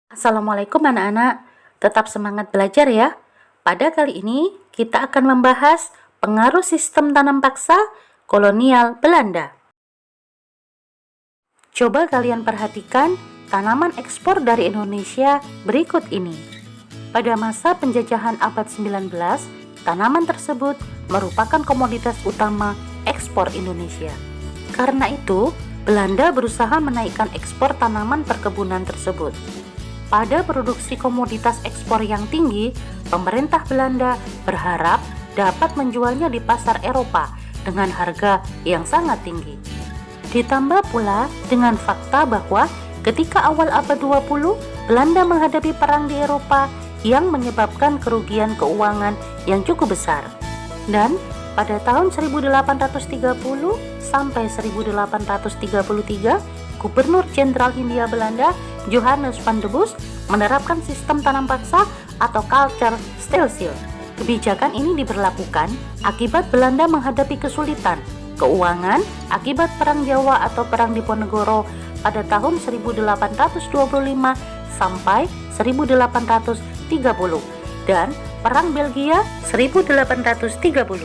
Assalamualaikum anak-anak, tetap semangat belajar ya. Pada kali ini kita akan membahas pengaruh sistem tanam paksa kolonial Belanda. Coba kalian perhatikan tanaman ekspor dari Indonesia berikut ini. Pada masa penjajahan abad 19, tanaman tersebut merupakan komoditas utama ekspor Indonesia. Karena itu, Belanda berusaha menaikkan ekspor tanaman perkebunan tersebut. Pada produksi komoditas ekspor yang tinggi, pemerintah Belanda berharap dapat menjualnya di pasar Eropa dengan harga yang sangat tinggi. Ditambah pula dengan fakta bahwa ketika awal abad 20, Belanda menghadapi perang di Eropa yang menyebabkan kerugian keuangan yang cukup besar. Dan pada tahun 1830 sampai 1833, Gubernur Jenderal Hindia Belanda Johannes van de Bos menerapkan sistem tanam paksa atau Kulturstelsel. Kebijakan ini diberlakukan akibat Belanda menghadapi kesulitan keuangan akibat Perang Jawa atau Perang Diponegoro pada tahun 1825 sampai 1830 dan Perang Belgia 1830.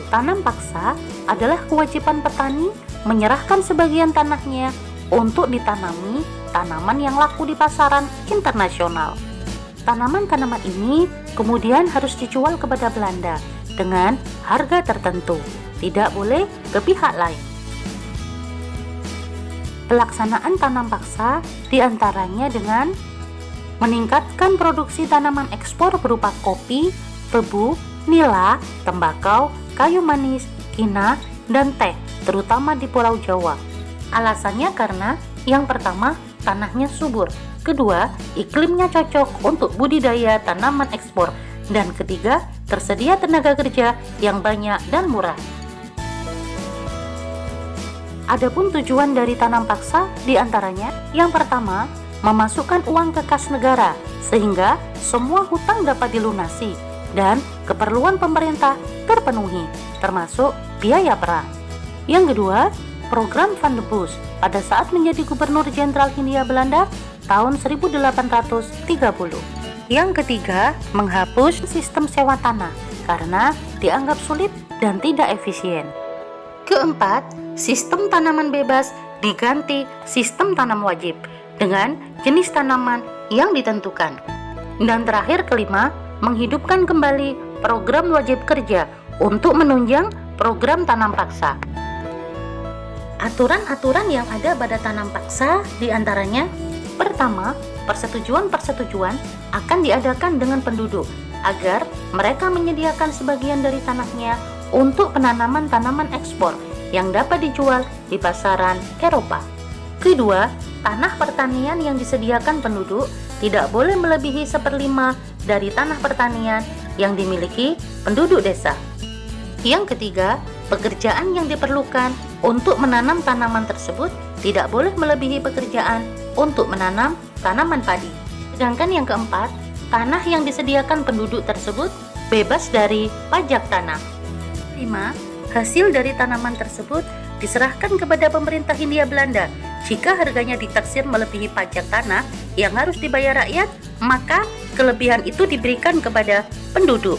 Tanam paksa adalah kewajiban petani menyerahkan sebagian tanahnya untuk ditanami tanaman yang laku di pasaran internasional. Tanaman-tanaman ini kemudian harus dijual kepada Belanda dengan harga tertentu, tidak boleh ke pihak lain. Pelaksanaan tanam paksa diantaranya dengan meningkatkan produksi tanaman ekspor berupa kopi, tebu, nila, tembakau, kayu manis, kina, dan teh, terutama di Pulau Jawa. Alasannya karena yang pertama, tanahnya subur, kedua, iklimnya cocok untuk budidaya tanaman ekspor, dan ketiga, tersedia tenaga kerja yang banyak dan murah. Adapun tujuan dari tanam paksa diantaranya, yang pertama, memasukkan uang ke kas negara sehingga semua hutang dapat dilunasi dan keperluan pemerintah terpenuhi, termasuk biaya perang. Yang kedua, program Van de Bos pada saat menjadi Gubernur Jenderal Hindia Belanda tahun 1830. Yang ketiga, menghapus sistem sewa tanah karena dianggap sulit dan tidak efisien. Keempat, sistem tanaman bebas diganti sistem tanam wajib dengan jenis tanaman yang ditentukan. Dan terakhir kelima, menghidupkan kembali program wajib kerja untuk menunjang program tanam paksa. Aturan-aturan yang ada pada tanam paksa diantaranya, pertama, persetujuan-persetujuan akan diadakan dengan penduduk agar mereka menyediakan sebagian dari tanahnya untuk penanaman tanaman ekspor yang dapat dijual di pasaran Eropa. Kedua, tanah pertanian yang disediakan penduduk tidak boleh melebihi 1/5 dari tanah pertanian yang dimiliki penduduk desa. Yang ketiga, pekerjaan yang diperlukan untuk menanam tanaman tersebut tidak boleh melebihi pekerjaan untuk menanam tanaman padi. Sedangkan yang keempat, tanah yang disediakan penduduk tersebut bebas dari pajak tanah. 5. Hasil dari tanaman tersebut diserahkan kepada pemerintah Hindia Belanda. Jika harganya ditaksir melebihi pajak tanah yang harus dibayar rakyat, maka kelebihan itu diberikan kepada penduduk.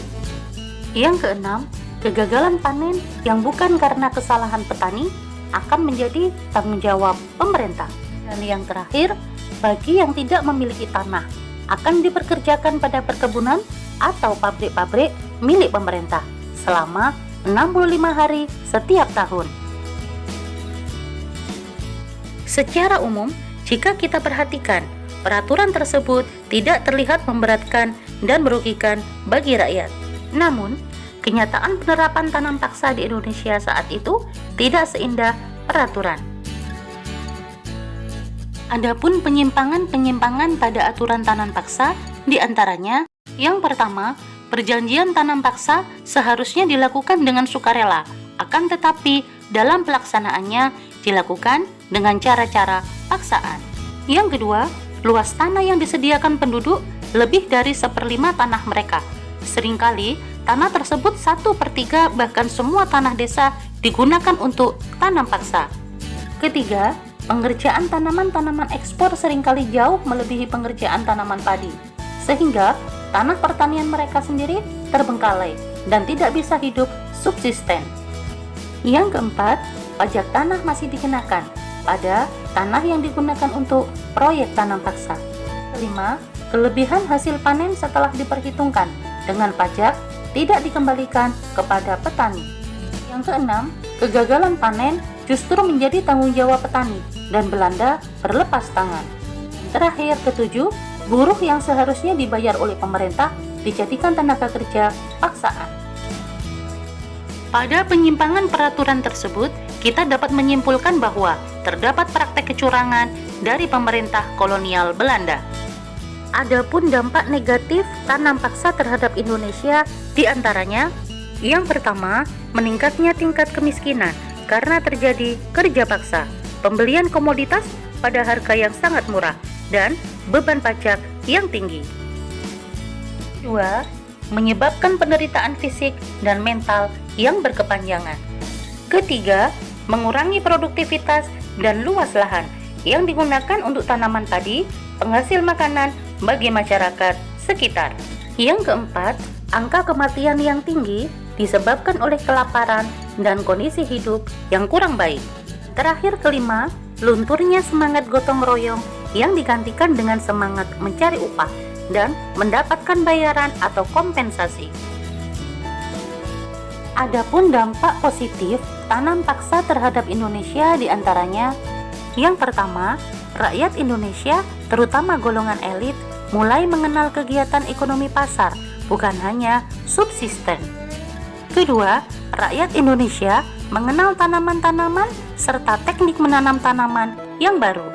Yang keenam, kegagalan panen yang bukan karena kesalahan petani akan menjadi tanggung jawab pemerintah. Dan yang terakhir, bagi yang tidak memiliki tanah akan dipekerjakan pada perkebunan atau pabrik-pabrik milik pemerintah selama 65 hari setiap tahun. Secara umum, jika kita perhatikan, peraturan tersebut tidak terlihat memberatkan dan merugikan bagi rakyat. Namun, kenyataan penerapan tanam paksa di Indonesia saat itu tidak seindah peraturan. Adapun penyimpangan-penyimpangan pada aturan tanam paksa diantaranya, yang pertama, perjanjian tanam paksa seharusnya dilakukan dengan sukarela, akan tetapi dalam pelaksanaannya dilakukan dengan cara-cara paksaan. Yang kedua, luas tanah yang disediakan penduduk lebih dari 1/5 tanah mereka. Seringkali tanah tersebut 1/3 bahkan semua tanah desa digunakan untuk tanam paksa. Ketiga, pengerjaan tanaman-tanaman ekspor seringkali jauh melebihi pengerjaan tanaman padi, sehingga tanah pertanian mereka sendiri terbengkalai dan tidak bisa hidup subsisten. Yang keempat, pajak tanah masih dikenakan pada tanah yang digunakan untuk proyek tanam paksa. Kelima, kelebihan hasil panen setelah diperhitungkan dengan pajak tidak dikembalikan kepada petani. Yang keenam, kegagalan panen justru menjadi tanggung jawab petani dan Belanda berlepas tangan. Terakhir, ketujuh, buruh yang seharusnya dibayar oleh pemerintah dijadikan tenaga kerja paksaan. Pada penyimpangan peraturan tersebut, kita dapat menyimpulkan bahwa terdapat praktek kecurangan dari pemerintah kolonial Belanda. Adapun dampak negatif tanam paksa terhadap Indonesia diantaranya, yang pertama, meningkatnya tingkat kemiskinan karena terjadi kerja paksa, pembelian komoditas pada harga yang sangat murah, dan beban pajak yang tinggi. Kedua, menyebabkan penderitaan fisik dan mental yang berkepanjangan. Ketiga, mengurangi produktivitas dan luas lahan yang digunakan untuk tanaman padi, penghasil makanan bagi masyarakat sekitar. Yang keempat, angka kematian yang tinggi disebabkan oleh kelaparan dan kondisi hidup yang kurang baik. Terakhir, kelima, lunturnya semangat gotong royong yang digantikan dengan semangat mencari upah dan mendapatkan bayaran atau kompensasi. Adapun dampak positif tanam paksa terhadap Indonesia diantaranya, yang pertama, rakyat Indonesia, terutama golongan elit, mulai mengenal kegiatan ekonomi pasar, bukan hanya subsisten. Kedua, rakyat Indonesia mengenal tanaman-tanaman serta teknik menanam tanaman yang baru.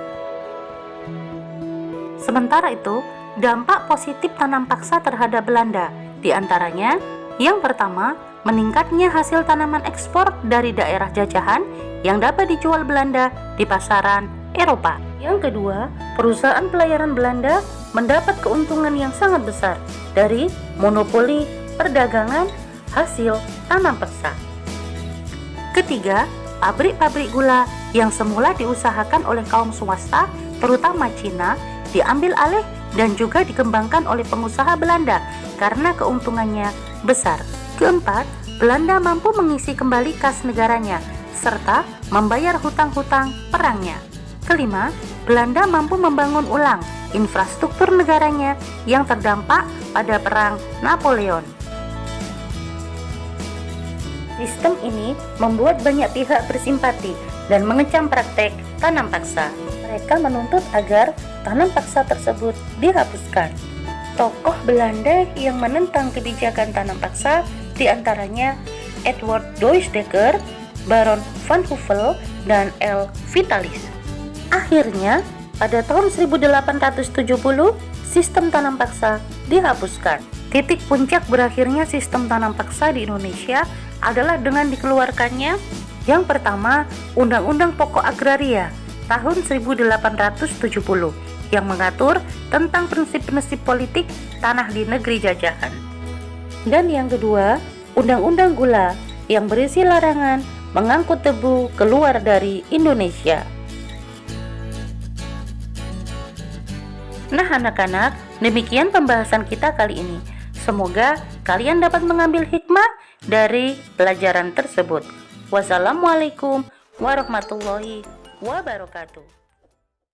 Sementara itu, dampak positif tanam paksa terhadap Belanda diantaranya, yang pertama, meningkatnya hasil tanaman ekspor dari daerah jajahan yang dapat dijual Belanda di pasaran Eropa. Yang kedua, perusahaan pelayaran Belanda mendapat keuntungan yang sangat besar dari monopoli perdagangan hasil tanam paksa. Ketiga, pabrik-pabrik gula yang semula diusahakan oleh kaum swasta, terutama Cina, diambil alih dan juga dikembangkan oleh pengusaha Belanda karena keuntungannya besar. Keempat, Belanda mampu mengisi kembali kas negaranya serta membayar hutang-hutang perangnya. Kelima, Belanda mampu membangun ulang infrastruktur negaranya yang terdampak pada perang Napoleon. Sistem ini membuat banyak pihak bersimpati dan mengecam praktek tanam paksa. Mereka menuntut agar tanam paksa tersebut dihapuskan. Tokoh Belanda yang menentang kebijakan tanam paksa diantaranya Edward Doesdecker, Baron van Houvel, dan L. Vitalis. Akhirnya, pada tahun 1870, sistem tanam paksa dihapuskan. Titik puncak berakhirnya sistem tanam paksa di Indonesia adalah dengan dikeluarkannya yang pertama, Undang-Undang Pokok Agraria tahun 1870 yang mengatur tentang prinsip-prinsip politik tanah di negeri jajahan. Dan yang kedua, Undang-Undang Gula yang berisi larangan mengangkut tebu keluar dari Indonesia. Nah anak-anak, demikian pembahasan kita kali ini. Semoga kalian dapat mengambil hikmah dari pelajaran tersebut. Wassalamualaikum warahmatullahi wabarakatuh.